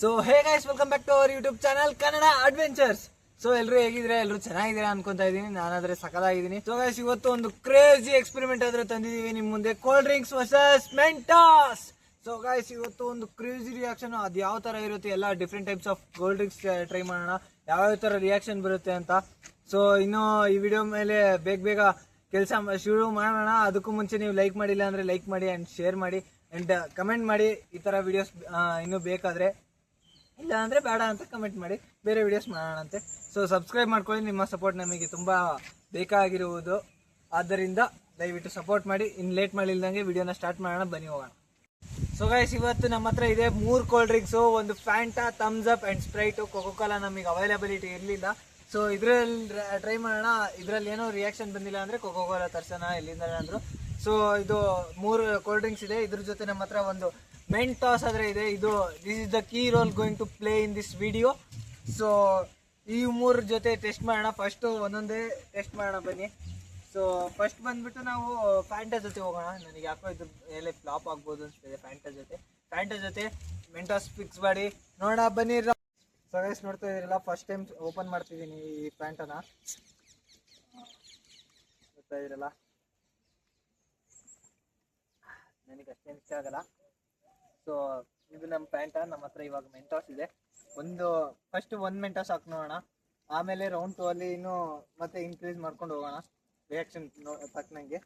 So hey guys, welcome back to our YouTube channel Kannada adventures. So ಎಲ್ಲರೂ ಹೇಗಿದ್ರೆ, ಎಲ್ಲರೂ ಚೆನ್ನಾಗಿದ್ದೀರಾ ಅನ್ಕೊಂತಾ ಇದ್ದೀನಿ. ನಾನಾದ್ರೆ ಸಕಲಾಗಿದ್ದೀನಿ. ಸೊ ಗೈಸ್, ಇವತ್ತು ಒಂದು ಕ್ರೇಜಿ ಎಕ್ಸ್ಪೆರಿಮೆಂಟ್ ಆದ್ರೆ ತಂದಿದೀವಿ ನಿಮ್ ಮುಂದೆ. Cold drinks versus Mentos. So guys, ಇವತ್ತು ಒಂದು ಕ್ರೇಜಿ ರಿಯಾಕ್ಷನ್, ಅದು ಯಾವ ತರ ಇರುತ್ತೆ, ಎಲ್ಲ different types of cold drinks try ಮಾಡೋಣ, ಯಾವ ತರ ರಿಯಾಕ್ಷನ್ ಬರುತ್ತೆ ಅಂತ. ಸೊ ಇನ್ನು ಈ ವಿಡಿಯೋ ಮೇಲೆ ಬೇಗ ಕೆಲಸ ಶುರು ಮಾಡೋಣ. ಅದಕ್ಕೂ ಮುಂಚೆ ನೀವು ಲೈಕ್ ಮಾಡಿಲ್ಲ ಅಂದ್ರೆ ಲೈಕ್ ಮಾಡಿ ಅಂಡ್ ಶೇರ್ ಮಾಡಿ ಅಂಡ್ ಕಮೆಂಟ್ ಮಾಡಿ. ಈ ತರ ವಿಡಿಯೋಸ್ ಇನ್ನೂ ಬೇಕಾದ್ರೆ, ಇಲ್ಲ ಅಂದ್ರೆ ಬೇಡ ಅಂತ ಕಮೆಂಟ್ ಮಾಡಿ, ಬೇರೆ ವಿಡಿಯೋಸ್ ಮಾಡೋಣಂತೆ. ಸೊ ಸಬ್ಸ್ಕ್ರೈಬ್ ಮಾಡ್ಕೊಳ್ಳಿ, ನಿಮ್ಮ ಸಪೋರ್ಟ್ ನಮಗೆ ತುಂಬಾ ಬೇಕಾಗಿರುವುದು. ಆದ್ದರಿಂದ ದಯವಿಟ್ಟು ಸಪೋರ್ಟ್ ಮಾಡಿ. ಇನ್ನು ಲೇಟ್ ಮಾಡಿಲ್ದಂಗೆ ವಿಡಿಯೋನ ಸ್ಟಾರ್ಟ್ ಮಾಡೋಣ, ಬನ್ನಿ ಹೋಗೋಣ. ಸೊ ಗೈಸ್, ಇವತ್ತು ನಮ್ಮ ಹತ್ರ ಇದೆ 3 ಕೋಲ್ಡ್ ಡ್ರಿಂಕ್ಸ್, ಒಂದು Fanta, thumbs up and Sprite. Cocoa Cola ನಮಗೆ ಅವೈಲಬಿಲಿಟಿ ಇರಲಿಲ್ಲ. ಸೊ ಇದ್ರಲ್ಲಿ ಟ್ರೈ ಮಾಡೋಣ. ಇದ್ರಲ್ಲಿ ಏನೋ ರಿಯಾಕ್ಷನ್ ಬಂದಿಲ್ಲ ಅಂದ್ರೆ ಕೋಕೋ ಕೋಲಾ ತರ್ಸೋಣ ಎಲ್ಲಿಂದ ಅಂದ್ರು. ಸೊ ಇದು 3 ಕೋಲ್ಡ್ ಡ್ರಿಂಕ್ಸ್ ಇದೆ. ಇದ್ರ ಜೊತೆ ನಮ್ಮ ಹತ್ರ ಒಂದು ಮೆಂಟಾಸ್ ಆದ್ರೆ ಇದೆ. This is the key role going to play in this video. So ಈ 3 ಜೊತೆ ಟೆಸ್ಟ್ ಮಾಡೋಣ. ಫಸ್ಟ್ ಒಂದೊಂದೇ ಟೆಸ್ಟ್ ಮಾಡೋಣ ಬನ್ನಿ. ಸೊ ಫಸ್ಟ್ ಬಂದ್ಬಿಟ್ಟು ನಾವು ಫ್ಯಾಂಟಾ ಜೊತೆ ಹೋಗೋಣ. ನನಗೆ ಯಾಕೋ ಇದ್ರ ಮೇಲೆ ಫ್ಲಾಪ್ ಆಗ್ಬೋದು ಅನ್ಸ್ತಿದೆ. ಫ್ಯಾಂಟಾ ಜೊತೆ ಮೆಂಟಾಸ್ ಫಿಕ್ಸ್ ಮಾಡಿ ನೋಡೋಣ ಬನ್ನಿ. ಸೊ ಗೈಸ್, ನೋಡ್ತಾ ಇದ್ದೀರಲ್ಲ, ಫಸ್ಟ್ ಟೈಮ್ ಓಪನ್ ಮಾಡ್ತಿದ್ದೀನಿ ಈ ಫ್ಯಾಂಟಾನ. ನೋಡ್ತಾ ಇದ್ದೀರಲ್ಲ, ನನಗೆ ಅಷ್ಟೇನು ಇಷ್ಟ ಆಗಲ್ಲ. ಸೊ ಇದು ನಮ್ಮ ಫ್ಯಾಂಟಾ. ನಮ್ಮ ಹತ್ರ ಇವಾಗ ಮೆಂಟಾಸ್ ಇದೆ. ಫಸ್ಟ್ ಒಂದು ಮೆಂಟಾಸ್ ಹಾಕಿ ನೋಡೋಣ. ಆಮೇಲೆ ರೌಂಡ್ 2 ಅಲ್ಲಿ ಇನ್ನೂ ಮತ್ತೆ ಇನ್ಕ್ರೀಸ್ ಮಾಡ್ಕೊಂಡು ಹೋಗೋಣ ರಿಯಾಕ್ಷನ್ ತಕ್ಕನಂಗೆ.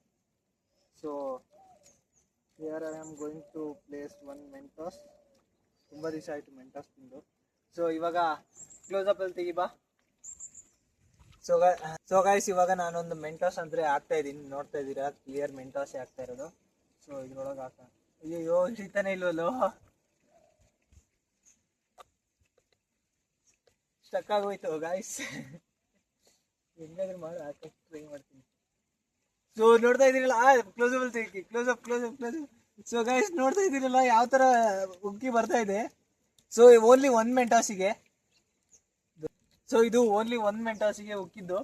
So here I am going to place 1 Mentos. ತುಂಬ ದಿವಸ ಆಯಿತು ಮೆಂಟಾಸ್ ತಿಂದು. ಸೊ ಇವಾಗ ಕ್ಲೋಸಪ್ ಅಲ್ಲಿ ತೆಗಿಬಾ. ಸೊ ಗೈಸ್, ಇವಾಗ ನಾನೊಂದು ಮೆಂಟಾಸ್ ಅಂದ್ರೆ ಹಾಕ್ತಾ ಇದ್ದೀನಿ. ನೋಡ್ತಾ ಇದ್ದೀರಾ, ಕ್ಲಿಯರ್ ಮೆಂಟಾಸೇ ಆಗ್ತಾ ಇರೋದು. ಸೊ ಇದ್ರೊಳಗೆ ಹಾಕ. ಅಯ್ಯೋ, ಹಿಡಿತಾನೆ ಇಲ್ವಲ್ಲೋ, ಸ್ಟಕ್ ಆಗೋಯ್ತು ಗೈಸ್. ಹೆಂಗಾದ್ರೂ ಮಾಡಿ ಹಾಕಕ್ಕೆ ಟ್ರೈ ಮಾಡ್ತೀನಿ. ಸೊ ನೋಡ್ತಾ ಇದ್ದೀರಲ್ಲ, ಕ್ಲೋಸಪ್ ಅಲ್ಲಿ ತೆಗಿ, ಕ್ಲೋಸಪ್. ಸೊ ಗೈಸ್, ನೋಡ್ತಾ ಇದ್ದೀರಲ್ಲ ಯಾವ ತರ ಉಕ್ಕಿ ಬರ್ತಾ ಇದೆ. ಸೊ ಓನ್ಲಿ 1 ಮೆಂಟಾಸಿಗೆ. ಸೊ ಇದು ಓನ್ಲಿ 1 ಮೆಂಟಾಸಿಗೆ ಉಕ್ಕಿದ್ದು.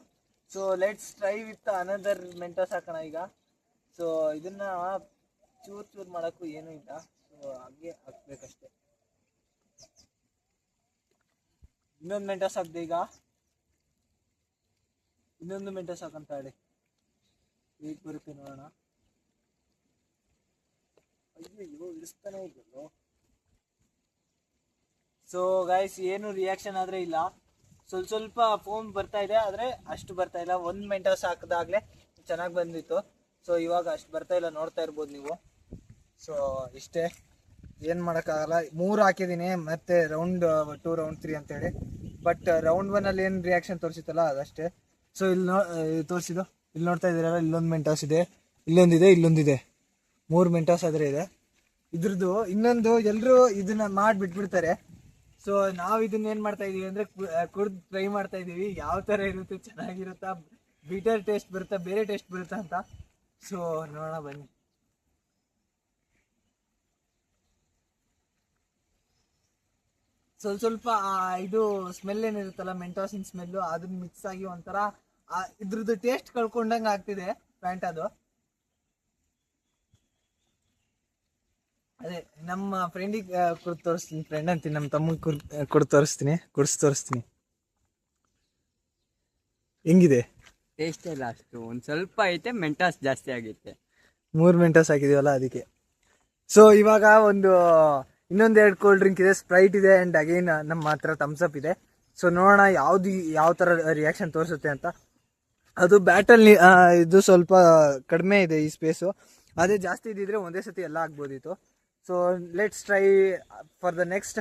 So let's try with another Mentos ಹಾಕೋಣ ಈಗ. ಸೊ ಇದನ್ನ ಚೂರ್ ಮಾಡೋಕ್ಕೂ ಏನೂ ಇಲ್ಲ. ಸೊ ಹಾಗೆ ಹಾಕ್ಬೇಕಷ್ಟೆ. ಇನ್ನೊಂದು ಮೆಂಟಾಸ್ ಹಾಕ್ದೆ. ಈಗ ಇನ್ನೊಂದು ಮೆಂಟಾಸ್ ಹಾಕಂತ ಹೇಳಿ, ಹೇಗೆ ಬರುತ್ತೆ ನೋಡೋಣ. ಅಯ್ಯೋ, ಇಳಿಸ್ತಾನೆ ಇದ್ದಲ್ಲೋ. ಸೊ ಗೈಸ್, ಏನು ರಿಯಾಕ್ಷನ್ ಆದ್ರೆ ಇಲ್ಲ. ಸ್ವಲ್ಪ ಫೋಮ್ ಬರ್ತಾ ಇದೆ, ಆದ್ರೆ ಅಷ್ಟು ಬರ್ತಾ ಇಲ್ಲ. 1 ಮೆಂಟಾಸ್ ಹಾಕಿದಾಗ್ಲೇ ಚೆನ್ನಾಗಿ ಬಂದಿತ್ತು. ಸೊ ಇವಾಗ ಅಷ್ಟು ಬರ್ತಾ ಇಲ್ಲ, ನೋಡ್ತಾ ಇರ್ಬೋದು ನೀವು. ಸೊ ಇಷ್ಟೇ, ಏನು ಮಾಡೋಕ್ಕಾಗಲ್ಲ. 3 ಹಾಕಿದ್ದೀನಿ, ಮತ್ತೆ ರೌಂಡ್ 2 ರೌಂಡ್ 3 ಅಂತೇಳಿ. ಬಟ್ ರೌಂಡ್ 1 ಅಲ್ಲಿ ಏನು ರಿಯಾಕ್ಷನ್ ತೋರಿಸಿತ್ತಲ್ಲ ಅದಷ್ಟೇ. ಸೊ ಇಲ್ಲಿ ತೋರಿಸಿದ್ದು, ಇಲ್ಲಿ ನೋಡ್ತಾ ಇದ್ದೀರಲ್ಲ, ಇಲ್ಲೊಂದು ಮೆಂಟಾಸ್ ಇದೆ, ಇಲ್ಲೊಂದಿದೆ. 3 ಮೆಂಟಾಸ್ ಆದ್ರೆ ಇದೆ. ಇದ್ರದ್ದು ಇನ್ನೊಂದು ಎಲ್ಲರೂ ಇದನ್ನ ಮಾಡಿಬಿಟ್ಬಿಡ್ತಾರೆ. ಸೊ ನಾವು ಇದನ್ನ ಏನ್ ಮಾಡ್ತಾ ಇದೀವಿ ಅಂದ್ರೆ ಕುಡ್ದು ಟ್ರೈ ಮಾಡ್ತಾ ಇದೀವಿ, ಯಾವ ತರ ಇರುತ್ತೆ, ಚೆನ್ನಾಗಿರುತ್ತಾ, ಬೀಟರ್ ಟೇಸ್ಟ್ ಬರುತ್ತಾ, ಬೇರೆ ಟೇಸ್ಟ್ ಬರುತ್ತಾ ಅಂತ. ಸೊ ನೋಡೋಣ ಬನ್ನಿ. ಸ್ವಲ್ಪ ಇದು ಸ್ಮೆಲ್ ಏನಿರುತ್ತಲ್ಲ, ಮೆಂಟಾಸಿನ್ ಸ್ಮೆಲ್ಲು, ಅದನ್ನ ಮಿಕ್ಸ್ ಆಗಿ ಒಂಥರ ಇದ್ರದ್ದು ಟೇಸ್ಟ್ ಕಳ್ಕೊಂಡಂಗೆ ಆಗ್ತಿದೆ ಫ್ಯಾಂಟಾದು. ಅದೇ ನಮ್ಮ ಫ್ರೆಂಡಿಗೆ ಕುಡ್ದು ತೋರಿಸ್ತೀನಿ, ಫ್ರೆಂಡ್ ಅಂತೀನಿ, ನಮ್ಮ ತಮ್ಮಗೆ ಕುಡಿಸಿ ತೋರಿಸ್ತೀನಿ ಹೆಂಗಿದೆ. ಟೇಸ್ಟ್ ಇಲ್ಲ ಅಷ್ಟು, ಒಂದು ಸ್ವಲ್ಪ ಐತೆ, ಮೆಂಟಾಸ್ ಜಾಸ್ತಿ ಆಗೈತೆ. 3 ಮೆಂಟಾಸ್ ಹಾಕಿದೀವಲ್ಲ ಅದಕ್ಕೆ. ಸೊ ಇವಾಗ ಇನ್ನೊಂದೆರಡು ಕೋಲ್ಡ್ ಡ್ರಿಂಕ್ ಇದೆ, ಸ್ಪ್ರೈಟ್ ಇದೆ ಅಂಡ್ ಅಗೈನ್ ನಮ್ಮ ಹತ್ರ ಥಮ್ಸ್ ಅಪ್ ಇದೆ. ಸೊ ನೋಡೋಣ ಯಾವ ತರ ರಿಯಾಕ್ಷನ್ ತೋರಿಸುತ್ತೆ ಅಂತ. ಅದು ಬ್ಯಾಟಲ್ ಇದು ಸ್ವಲ್ಪ ಕಡಿಮೆ ಇದೆ ಈ ಸ್ಪೇಸು, ಅದೇ ಜಾಸ್ತಿ ಇದ್ದಿದ್ರೆ ಒಂದೇ ಸತಿ ಎಲ್ಲ ಆಗ್ಬೋದಿತ್ತು. So let's try for the next.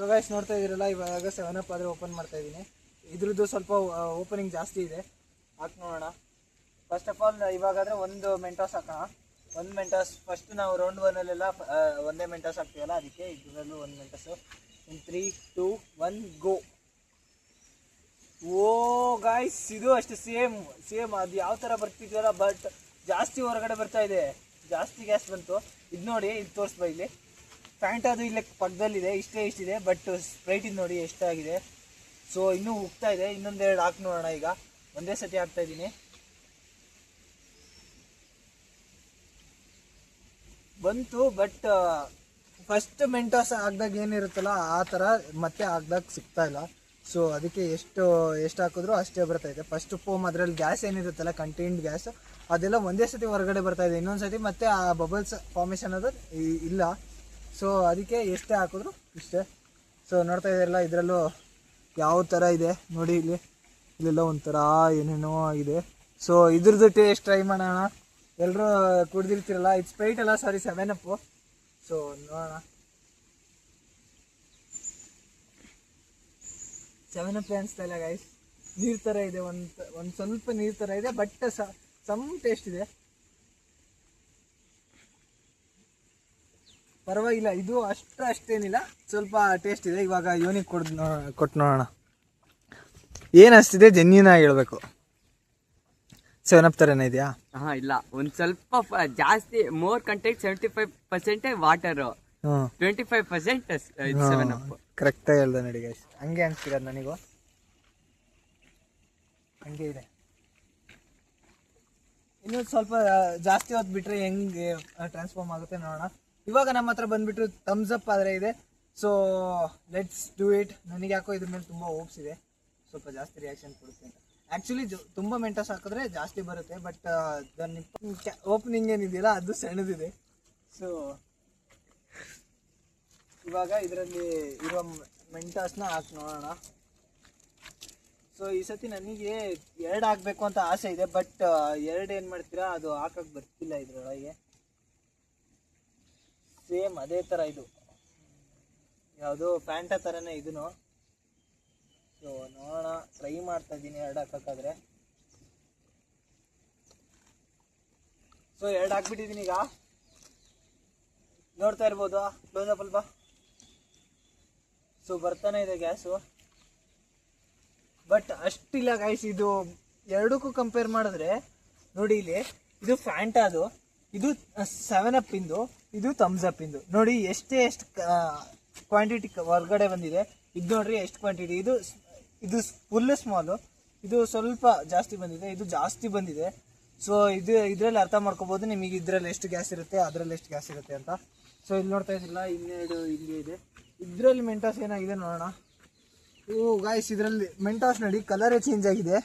So guys, ನೋಡ್ತಾ ಇದ್ದೀರಲ್ಲ, ಇವಾಗ 7 ಅಪ್ ಆದರೆ ಓಪನ್ ಮಾಡ್ತಾ ಇದ್ದೀನಿ. ಇದ್ರದ್ದು ಸ್ವಲ್ಪ ಓಪನಿಂಗ್ ಜಾಸ್ತಿ ಇದೆ, ಹಾಕಿ ನೋಡೋಣ. ಫಸ್ಟ್ ಆಫ್ ಆಲ್ ಇವಾಗಾದರೆ 1 ಮೆಂಟಾಸ್ ಹಾಕೋಣ. 1 ಮೆಂಟಾಸ್ ಫಸ್ಟ್ ನಾವು ರೌಂಡ್ 1 ಅಲ್ಲೆಲ್ಲ ಒಂದೇ ಮೆಂಟಾಸ್ ಹಾಕ್ತೀವಲ್ಲ, ಅದಕ್ಕೆ ಇದರಲ್ಲೂ 1 ಮೆಂಟಾಸು. 3, 2, 1 ಗೋ. ಓ ಗಾಯ್ಸ್, ಇದು ಅಷ್ಟು ಸೇಮ್ ಅದು ಯಾವ ಥರ ಬರ್ತಿದ್ವಲ್ಲ, ಬಟ್ ಜಾಸ್ತಿ ಹೊರಗಡೆ ಬರ್ತಾ ಇದೆ, ಜಾಸ್ತಿ ಗ್ಯಾಸ್ ಬಂತು. ಇದು ನೋಡಿ, ಇದು ತೋರಿಸ್ಬಾ ಇಲ್ಲಿ. ಫ್ಯಾಂಟಾದು ಇಲ್ಲೇ ಪಕ್ಕದಲ್ಲಿದೆ, ಇಷ್ಟಿದೆ. ಬಟ್ ಸ್ಪ್ರೈಟ್ ಇದು ನೋಡಿ ಎಷ್ಟಾಗಿದೆ. ಸೊ ಇನ್ನೂ ಉಗ್ತಾ ಇದೆ. ಇನ್ನೊಂದೆರಡು ಹಾಕಿ ನೋಡೋಣ. ಈಗ ಒಂದೇ ಸತಿ ಹಾಕ್ತಾ ಇದ್ದೀನಿ. ಬಂತು, ಬಟ್ ಫಸ್ಟ್ ಮೆಂಟಾಸ್ ಹಾಕ್ದಾಗ ಏನಿರುತ್ತಲ್ಲ ಆ ಥರ ಮತ್ತೆ ಹಾಕ್ದಾಗ ಸಿಗ್ತಾ ಇಲ್ಲ. ಸೊ ಅದಕ್ಕೆ ಎಷ್ಟು ಹಾಕಿದ್ರು ಅಷ್ಟೇ ಬರ್ತಾ ಇದೆ. ಫಸ್ಟ್ ಫೋಮ್ ಅದರಲ್ಲಿ ಗ್ಯಾಸ್ ಏನಿರುತ್ತಲ್ಲ ಕಂಟೈನ್ಡ್ ಗ್ಯಾಸ್ ಅದೆಲ್ಲ ಒಂದೇ ಸತಿ ಹೊರಗಡೆ ಬರ್ತಾ ಇದೆ, ಇನ್ನೊಂದು ಸತಿ ಮತ್ತೆ ಆ ಬಬಲ್ಸ್ ಫಾರ್ಮೇಷನ್ ಅದು ಇಲ್ಲ. ಸೊ ಅದಕ್ಕೆ ಎಷ್ಟೇ ಹಾಕಿದ್ರು ಇಷ್ಟೇ. ಸೊ ನೋಡ್ತಾ ಇದ್ದೀರಲ್ಲ, ಇದರಲ್ಲೂ ಯಾವ ಥರ ಇದೆ ನೋಡಿ, ಇಲ್ಲೆಲ್ಲ ಒಂಥರ ಏನೇನೋ ಆಗಿದೆ. ಸೊ ಇದ್ರದ್ದು ಟೇಸ್ಟ್ ಟ್ರೈ ಮಾಡೋಣ. ಎಲ್ಲರೂ ಕುಡ್ದಿರ್ತೀರಲ್ಲ, ಇದು ಸ್ಪ್ರೈಟ್ ಅಲ್ಲ, ಸಾರಿ 7 ಅಪ್. ಸೊ ನೋಡೋಣ. 7 ಅಪ್ ಅನಿಸ್ತಾ ಇಲ್ಲ ಗೈಸ್, ನೀರು ಥರ ಇದೆ, ಒಂದು ಸ್ವಲ್ಪ ನೀರು ಥರ ಇದೆ, ಬಟ್ ಸಮ್ ಟೇಸ್ಟ್ ಇದೆ, ಪರವಾಗಿಲ್ಲ. ಇದು ಅಷ್ಟೇನಿಲ್ಲ, ಸ್ವಲ್ಪ ಟೇಸ್ಟ್ ಇದೆ. ಇವಾಗ ಇವನಿಗೆ ಕೊಟ್ಟು ನೋಡೋಣ ಏನು ಅನಿಸ್ತಿದೆ, ಜೆನ್ಯೂನ್ ಆಗಿ ಹೇಳ್ಬೇಕು. 7 ಅಪ್ ಥರನೇ ಇದೆಯಾ? ಇಲ್ಲ, ಒಂದ್ ಸ್ವಲ್ಪ ಜಾಸ್ತಿ ಮೋರ್ ಕಂಟೆಂಟ್ 75% ವಾಟರ್, 25% 7 ಅಪ್. ಕರೆಕ್ಟಾಗಿ ಹೇಳ್ದೆ ನೋಡಿ ಗೈಸ್, ಹಂಗೆ ಅನಿಸ್ತಿರೋದು ನನಗೂ, ಹಂಗೆ ಇದೆ. ಇನ್ನೂ ಸ್ವಲ್ಪ ಜಾಸ್ತಿ ಹೊತ್ತು ಬಿಟ್ಟರೆ ಹೆಂಗೆ ಟ್ರಾನ್ಸ್ಫಾರ್ಮ್ ಆಗುತ್ತೆ ನೋಡೋಣ. ಇವಾಗ ನಮ್ಮ ಹತ್ರ ಬಂದುಬಿಟ್ಟು ಥಮ್ಸ್ ಅಪ್ ಆದರೆ ಇದೆ. So let's do it. ನನಗೆ ಯಾಕೋ ಇದ್ರ ಮೇಲೆ ತುಂಬ ಹೋಪ್ಸ್ ಇದೆ, ಸ್ವಲ್ಪ ಜಾಸ್ತಿ ರಿಯಾಕ್ಷನ್ ಕೊಡುತ್ತೆ ಅಂತ. ಆ್ಯಕ್ಚುಲಿ ತುಂಬ ಮೆಂಟಸ್ ಹಾಕಿದ್ರೆ ಜಾಸ್ತಿ ಬರುತ್ತೆ, ಬಟ್ ಓಪನಿಂಗ್ ಏನಿದೆಯಲ್ಲ ಅದು ಸಣ್ಣದಿದೆ. ಸೊ ಇವಾಗ ಇದರಲ್ಲಿ ಇರೋ ಮೆಂಟಾಸ್ನ ಹಾಕಿ ನೋಡೋಣ. ಸೊ ಈ ಸತಿ ನನಗೆ 2 ಹಾಕಬೇಕು ಅಂತ ಆಸೆ ಇದೆ, ಬಟ್ 2 ಏನು ಮಾಡ್ತೀರಾ, ಅದು ಹಾಕಕ್ಕೆ ಬರ್ತಿಲ್ಲ ಇದರೊಳಗೆ. ಸೇಮ್ ಅದೇ ಥರ ಇದು, ಯಾವುದು ಫ್ಯಾಂಟಾ ಥರನೇ ಇದೂ. ಸೊ ನೋಡೋಣ, ಟ್ರೈ ಮಾಡ್ತಾ ಇದ್ದೀನಿ 2 ಹಾಕೋಕ್ಕಾದ್ರೆ. ಸೊ 2 ಹಾಕ್ಬಿಟ್ಟಿದ್ದೀನಿ. ಈಗ ನೋಡ್ತಾ ಇರ್ಬೋದು ಕ್ಲೋಸಪ್ ಅಲ್ವಾ. ಸೊ ಬರ್ತಾನೆ ಇದೆ ಗ್ಯಾಸು, ಬಟ್ ಅಷ್ಟಿಲ್ಲ ಗೈಸ್. ಇದು ಎರಡಕ್ಕೂ ಕಂಪೇರ್ ಮಾಡಿದ್ರೆ ನೋಡಿ, ಇಲ್ಲಿ ಇದು ಫ್ಯಾಂಟಾದು, ಇದು 7 ಅಪ್ ಇಂದು, ಇದು ಥಮ್ಸ್ ಅಪ್ ಇಂದು. ನೋಡಿ ಎಷ್ಟು ಕ್ವಾಂಟಿಟಿ ಹೊರಗಡೆ ಬಂದಿದೆ. ಇದು ನೋಡ್ರಿ ಎಷ್ಟು ಕ್ವಾಂಟಿಟಿ. ಇದು ಫುಲ್ ಸ್ಮಾಲು, ಇದು ಸ್ವಲ್ಪ ಜಾಸ್ತಿ ಬಂದಿದೆ, ಇದು ಜಾಸ್ತಿ ಬಂದಿದೆ. ಸೊ ಇದರಲ್ಲಿ ಅರ್ಥ ಮಾಡ್ಕೋಬೋದು ನಿಮಗೆ ಇದರಲ್ಲಿ ಎಷ್ಟು ಗ್ಯಾಸ್ ಇರುತ್ತೆ, ಅದರಲ್ಲಿ ಎಷ್ಟು ಗ್ಯಾಸ್ ಇರುತ್ತೆ ಅಂತ. ಸೊ ಇಲ್ಲಿ ನೋಡ್ತಾ ಇದ್ದಿಲ್ಲ, 12 ಇಲ್ಲಿ ಇದೆ. ಇದರಲ್ಲಿ ಮೆಂಟಾಸ್ ಏನಾಗಿದೆ ನೋಡೋಣ. ಗಾಯ್ಸ್, ಇದರಲ್ಲಿ ಮೆಂಟಾಸ್ ನೋಡಿ ಕಲರೇ ಚೇಂಜ್ ಆಗಿದೆ.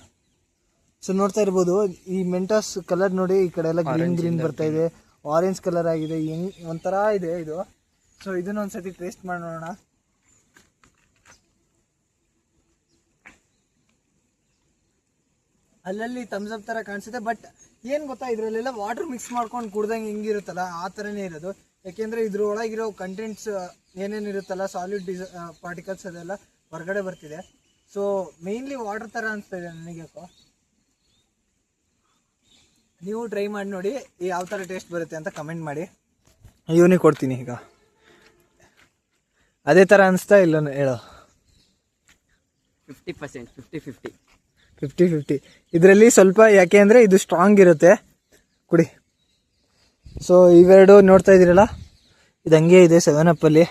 ಸೊ ನೋಡ್ತಾ ಇರ್ಬೋದು, ಈ ಮೆಂಟಾಸ್ ಕಲರ್ ನೋಡಿ, ಈ ಕಡೆ ಎಲ್ಲ ಗ್ರೀನ್ ಬರ್ತಾ ಇದೆ, ಆರೆಂಜ್ ಕಲರ್ ಆಗಿದೆ, ಒಂಥರ ಇದೆ ಇದು. ಸೊ ಇದನ್ನ ಒಂದ್ಸತಿ ಟೇಸ್ಟ್ ಮಾಡಿ ನೋಡೋಣ. ಅಲ್ಲಲ್ಲಿ ಥಮ್ಸ್ ಅಪ್ ಥರ ಕಾಣಿಸುತ್ತೆ, ಬಟ್ ಏನು ಗೊತ್ತಾ, ಇದರಲ್ಲೆಲ್ಲ ವಾಟರ್ ಮಿಕ್ಸ್ ಮಾಡ್ಕೊಂಡು ಕುಡ್ದಂಗೆ ಹೆಂಗಿರುತ್ತಲ್ಲ ಆ ಥರನೇ ಇರೋದು. ಯಾಕೆಂದರೆ ಇದ್ರೊಳಗಿರೋ ಕಂಟೆಂಟ್ಸ್ ಏನೇನಿರುತ್ತಲ್ಲ, ಸಾಲಿಡ್ ಪಾರ್ಟಿಕಲ್ಸ್ ಅದೆಲ್ಲ ಹೊರಗಡೆ ಬರ್ತಿದೆ. ಸೊ ಮೇನ್ಲಿ ವಾಟರ್ ಥರ ಅನಿಸ್ತಾ ಇದೆ ನನಗೆ ಯಾಕೋ. ನೀವು ಟ್ರೈ ಮಾಡಿ ನೋಡಿ ಯಾವ ಥರ ಟೇಸ್ಟ್ ಬರುತ್ತೆ ಅಂತ ಕಮೆಂಟ್ ಮಾಡಿ. ಇವನಿಗೆ ಕೊಡ್ತೀನಿ ಈಗ. ಅದೇ ಥರ ಅನಿಸ್ತಾ ಇಲ್ಲ ಹೇಳೋ? 50%, 50-50. 50-50. ಇದರಲ್ಲಿ ಸ್ವಲ್ಪ ಯಾಕೆ ಅಂದರೆ ಇದು ಸ್ಟ್ರಾಂಗ್ ಇರುತ್ತೆ, ಕುಡಿ. ಸೊ ಇವೆರಡು ನೋಡ್ತಾ ಇದ್ದೀರಲ್ಲ, ಇದು ಹಂಗೆ ಇದೆ 7 ಅಪ್ಪಲ್ಲಿ.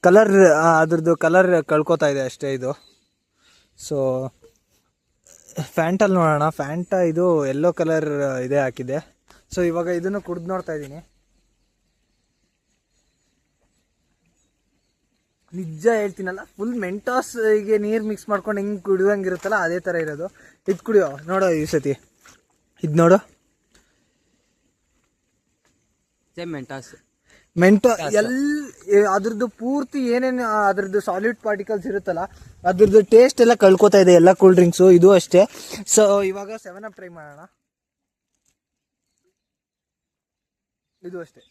ಕಲರ್ ಅದ್ರದ್ದು ಕಲರ್ ಕಳ್ಕೊತಾ ಇದೆ ಅಷ್ಟೇ ಇದು. ಸೊ ಫ್ಯಾಂಟಲ್ಲಿ ನೋಡೋಣ. ಫ್ಯಾಂಟಾ ಇದು ಯೆಲ್ಲೋ ಕಲರ್ ಇದೆ ಹಾಕಿದೆ. ಸೊ ಇವಾಗ ಇದನ್ನು ಕುಡ್ದು ನೋಡ್ತಾ ಇದ್ದೀನಿ. ನಿಜ ಹೇಳ್ತೀನಲ್ಲ, ಫುಲ್ ಮೆಂಟಾಸ್ಗೆ ನೀರು ಮಿಕ್ಸ್ ಮಾಡ್ಕೊಂಡು ಹೆಂಗೆ ಕುಡಿಯೋಂಗಿರುತ್ತಲ್ಲ ಅದೇ ಥರ ಇರೋದು. ಇದು ಕುಡಿಯೋ ನೋಡೋ ಈ ಸತಿ, ಇದು ನೋಡು. ಮೆಂಟೋ ಅದ್ರದ್ದು ಪೂರ್ತಿ ಏನೇನು ಅದ್ರದ್ದು ಸಾಲಿಡ್ ಪಾರ್ಟಿಕಲ್ಸ್ ಇರುತ್ತಲ್ಲ ಅದ್ರದ್ದು ಟೇಸ್ಟ್ ಎಲ್ಲ ಕಳ್ಕೊತಾ ಇದೆ ಎಲ್ಲ ಕೂಲ್ ಡ್ರಿಂಕ್ಸು. ಇದು ಅಷ್ಟೇ. ಸೊ ಇವಾಗ 7 ಅಪ್ ಟ್ರೈ ಮಾಡೋಣ. ಇದು ಅಷ್ಟೇ,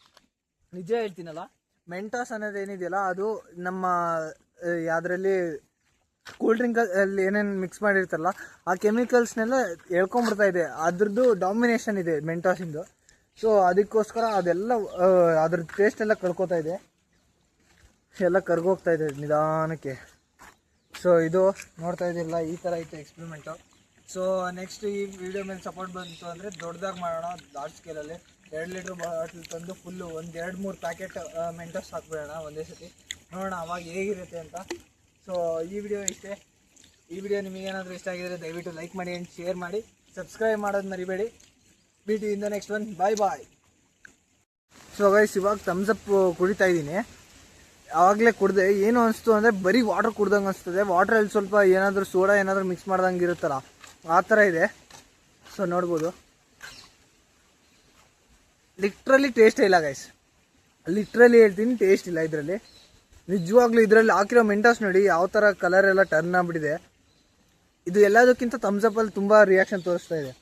ನಿಜ ಹೇಳ್ತೀನಲ್ಲ, ಮೆಂಟಾಸ್ ಅನ್ನೋದು ಏನಿದೆಯಲ್ಲ ಅದು ನಮ್ಮ ಯಾವುದರಲ್ಲಿ ಕೂಲ್ ಡ್ರಿಂಕಲ್ಲಿ ಏನೇನು ಮಿಕ್ಸ್ ಮಾಡಿರ್ತಾರಲ್ಲ ಆ ಕೆಮಿಕಲ್ಸ್ನೆಲ್ಲ ಎಳ್ಕೊಂಡ್ಬಿಡ್ತಾ ಇದೆ. ಅದ್ರದ್ದು ಡಾಮಿನೇಷನ್ ಇದೆ ಮೆಂಟಾಸಿಂದು. ಸೊ ಅದಕ್ಕೋಸ್ಕರ ಅದೆಲ್ಲ ಅದ್ರ ಟೇಸ್ಟ್ ಎಲ್ಲ ಕಳ್ಕೊತಾ ಇದೆ, ಎಲ್ಲ ಕರ್ಗೋಗ್ತಾ ಇದೆ ನಿಧಾನಕ್ಕೆ. ಸೊ ಇದು ನೋಡ್ತಾ ಇದ್ದಿಲ್ಲ, ಈ ಥರ ಇತ್ತು ಎಕ್ಸ್ಪೆರಿಮೆಂಟು. ಸೊ ನೆಕ್ಸ್ಟ್ ಈ ವಿಡಿಯೋ ಮೇಲೆ ಸಪೋರ್ಟ್ ಬಂತು ಅಂದರೆ ದೊಡ್ಡದಾಗಿ ಮಾಡೋಣ, ಲಾರ್ಜ್ ಸ್ಕೇಲಲ್ಲಿ 2 ಲೀಟ್ರ್ ಬಾಟಲ್ ತಂದು ಫುಲ್ಲು ಒಂದು 2-3 ಪ್ಯಾಕೆಟ್ ಮೆಂಟೋಸ್ ಹಾಕ್ಬಿಡೋಣ ಒಂದೇ ಸತಿ, ನೋಡೋಣ ಅವಾಗ ಹೇಗಿರುತ್ತೆ ಅಂತ. ಸೊ ಈ ವಿಡಿಯೋ ಇಷ್ಟೇ. ಈ ವಿಡಿಯೋ ನಿಮಗೇನಾದರೂ ಇಷ್ಟ ಆಗಿದರೆ ದಯವಿಟ್ಟು ಲೈಕ್ ಮಾಡಿ ಆ್ಯಂಡ್ ಶೇರ್ ಮಾಡಿ, ಸಬ್ಸ್ಕ್ರೈಬ್ ಮಾಡೋದು ಮರಿಬೇಡಿ. Meet you in the next one. Bye bye. So guys, ಇವಾಗ ಥಮ್ಸ್ ಅಪ್ ಕುಡಿತಾ ಇದ್ದೀನಿ. ಆವಾಗಲೇ ಕುಡ್ದೆ ಏನು ಅನಿಸ್ತು ಅಂದರೆ ಬರೀ ವಾಟರ್ ಕುಡ್ದಂಗೆ ಅನಿಸ್ತದೆ. ವಾಟ್ರಲ್ಲಿ ಸ್ವಲ್ಪ ಏನಾದರೂ ಸೋಡಾ ಏನಾದರೂ ಮಿಕ್ಸ್ ಮಾಡ್ದಂಗೆ ಇರುತ್ತಲ್ಲ ಆ ಥರ ಇದೆ. ಸೊ ನೋಡ್ಬೋದು, ಲಿಟ್ರಲಿ ಟೇಸ್ಟ್ ಇಲ್ಲ ಗೈಸ್, ಲಿಟ್ರಲಿ ಹೇಳ್ತೀನಿ ಟೇಸ್ಟ್ ಇಲ್ಲ ಇದರಲ್ಲಿ. ನಿಜವಾಗ್ಲೂ ಇದರಲ್ಲಿ ಹಾಕಿರೋ ಮೆಂಟಾಸ್ ನೋಡಿ ಯಾವ ಥರ ಕಲರ್ ಎಲ್ಲ ಟರ್ನ್ ಆಗಿಬಿಟ್ಟಿದೆ. ಇದು ಎಲ್ಲದಕ್ಕಿಂತ ಥಮ್ಸಪ್ಪಲ್ಲಿ ತುಂಬ ರಿಯಾಕ್ಷನ್ ತೋರಿಸ್ತಾ ಇದೆ.